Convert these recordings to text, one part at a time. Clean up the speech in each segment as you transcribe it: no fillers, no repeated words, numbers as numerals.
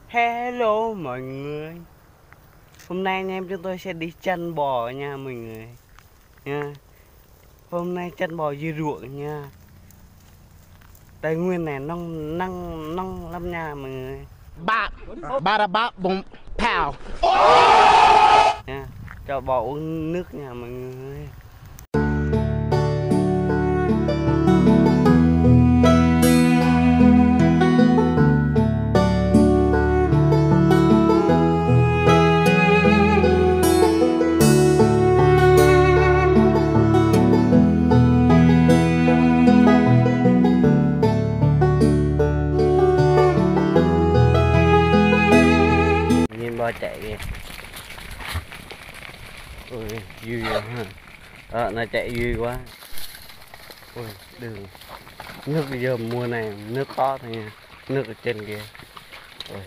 Hello mọi người. Hôm nay anh em chúng tôi sẽ đi chăn bò nha mọi người nha. Hôm nay chăn bò dưới ruộng nha. Tây Nguyên này nông lắm nha mọi người. Bop, bada bop, boom, pow. Nha. Cho bò uống nước nha mọi người. Nhìn bò chạy kìa. Ôi vui quá ha. Đó, nó chạy vui quá. Ôi đường nước bây giờ mùa này nước có thôi nha. Nước ở trên kia. Ôi.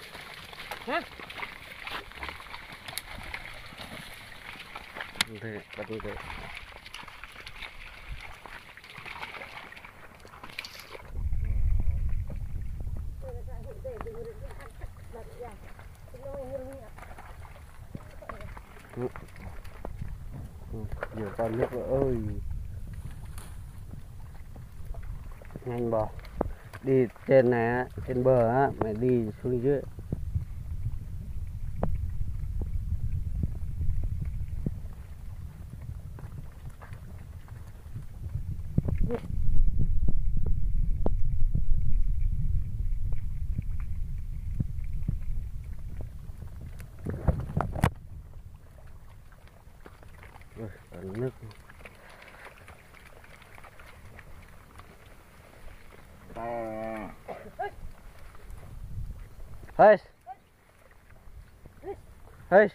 Thế bắt được. Nhiều con nước ơi, nhanh bò đi trên này á, trên bờ á, mày đi xuống dưới. Ôi, nước hey hey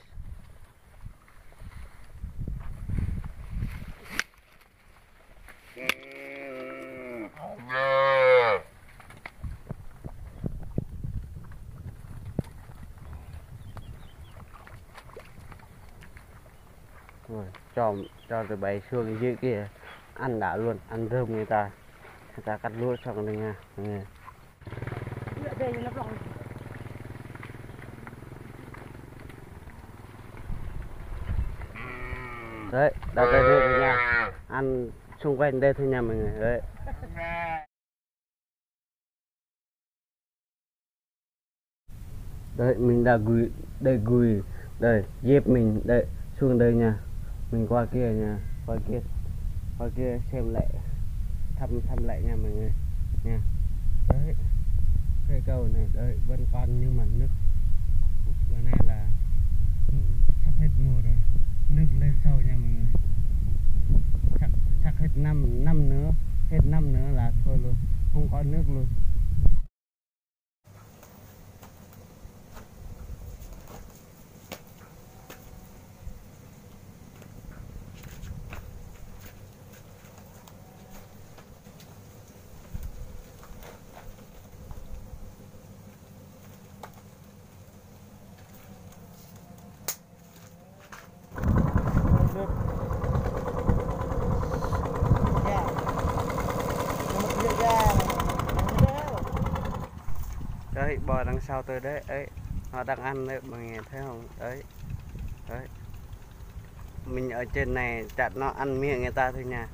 rồi cho tụi bay xuống dưới kia ăn đã luôn, ăn rơm người ta cắt lúa xong rồi nha mọi người. Đấy, đặt đây rồi nha, ăn xung quanh đây thôi nha mọi người. Đấy, đấy mình đã gùi đây dép mình đây xuống đây nha, mình qua kia nha, qua kia xem lại, thăm lại nha mọi người nha. Đấy, cây cầu này đây vẫn còn nhưng mà nước bữa nay là sắp hết mùa rồi, nước lên sâu nha mọi người. Chắc hết năm nữa là thôi luôn, không có nước luôn. Đấy, bò đằng sau tôi đấy, ấy họ đang ăn đấy mọi người thấy không? Đấy, đấy mình ở trên này chặt nó ăn miệng người ta thôi nha,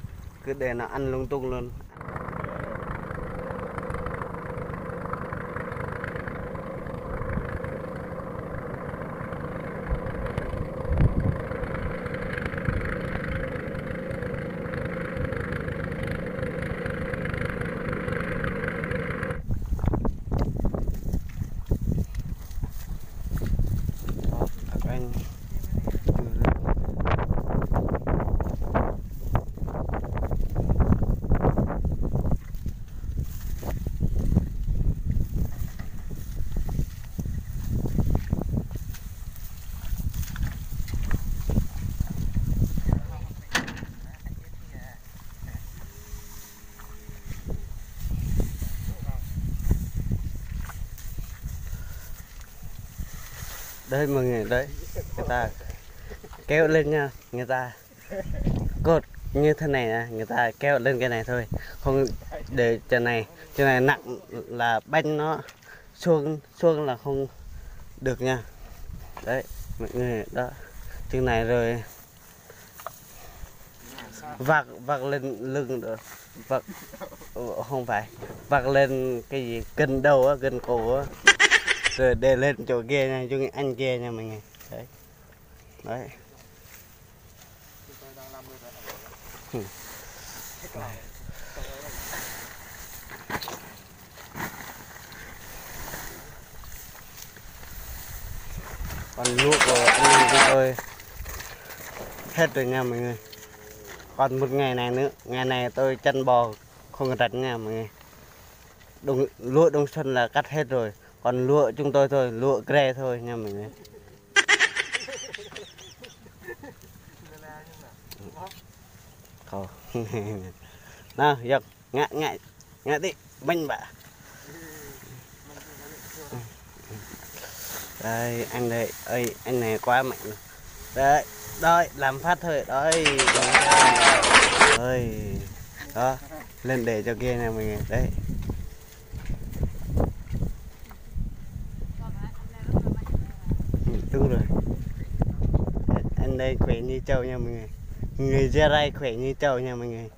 cứ để nó ăn lung tung luôn. Đây mọi người, đấy người ta kéo lên nha, người ta cột như thế này nè, người ta kéo lên cái này thôi, không để chân này nặng là banh nó xuông là không được nha. Đấy mọi người đó, chừng này rồi vác lên lưng được, vác không phải vác lên cái gì cân đầu á, cân cổ á, rồi để lên chỗ kia nha, chỗ anh kia nha mọi người. Đấy đấy. Còn lúa của anh em chúng tôi hết rồi nha mọi người. Còn một ngày này nữa, ngày này tôi chăn bò không rạch nha mọi người. Lúa đông xuân là cắt hết rồi, còn lúa chúng tôi thôi, lúa gre thôi nha mọi người. Không. Nào giật ngại tí bánh bạ. Đây anh đây ơi, anh này quá mạnh rồi. Đấy đấy làm phát thôi đấy. Ơi đó, lên để cho kia nè mọi người. Đấy đúng rồi, anh đây khỏe như trâu nha mọi người. Người Gia Rai khỏe như trâu nha mọi người.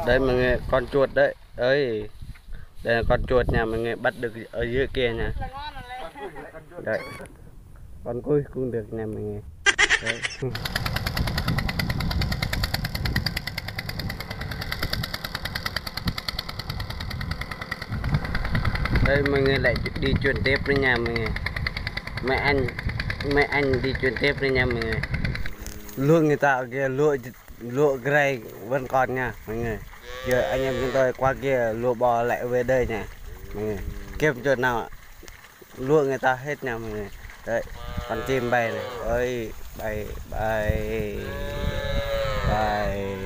Đây mọi người, con chuột đấy ơi, đây là con chuột nha mọi người, bắt được ở dưới kia nha. Đấy con cui cũng được nha mọi người. Đấy. Đây mọi người lại đi chuyển tiếp với nhà mọi người. Mấy anh đi chuyển tiếp với nha mọi người. Lúa người ta ở kia, lúa gray vẫn còn nha mọi người. Giờ anh em chúng tôi qua kia lúa bò lại về đây nha mọi người. Kiếm chỗ nào lúa người ta hết nha mọi người. Đấy con chim bay này ơi, bay bay bay.